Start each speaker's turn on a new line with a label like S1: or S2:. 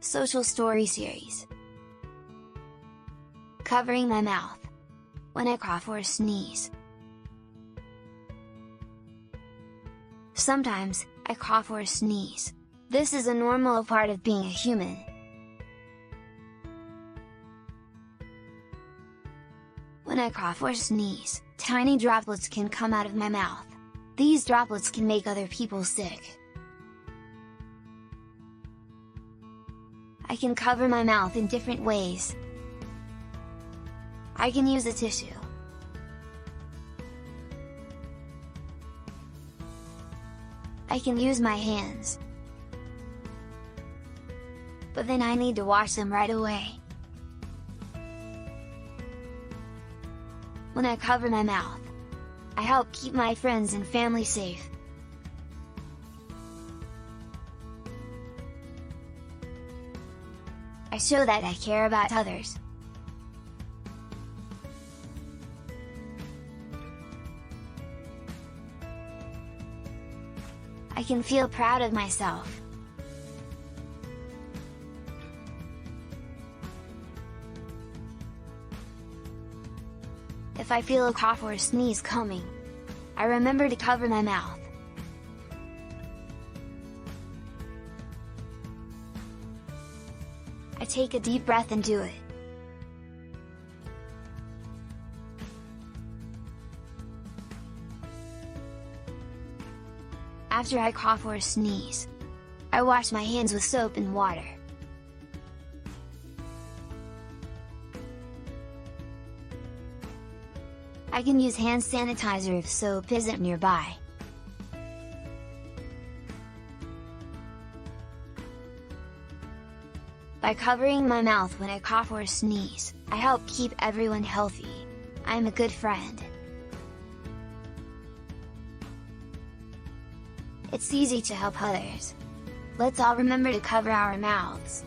S1: Social Story Series. Covering my mouth when I cough or sneeze. Sometimes, I cough or sneeze. This is a normal part of being a human. When I cough or sneeze, tiny droplets can come out of my mouth. These droplets can make other people sick. I can cover my mouth in different ways. I can use a tissue. I can use my hands. But then I need to wash them right away. When I cover my mouth, I help keep my friends and family safe. I show that I care about others. I can feel proud of myself. If I feel a cough or a sneeze coming, I remember to cover my mouth. I take a deep breath and do it. After I cough or sneeze, I wash my hands with soap and water. I can use hand sanitizer if soap isn't nearby. By covering my mouth when I cough or sneeze, I help keep everyone healthy. I'm a good friend. It's easy to help others. Let's all remember to cover our mouths.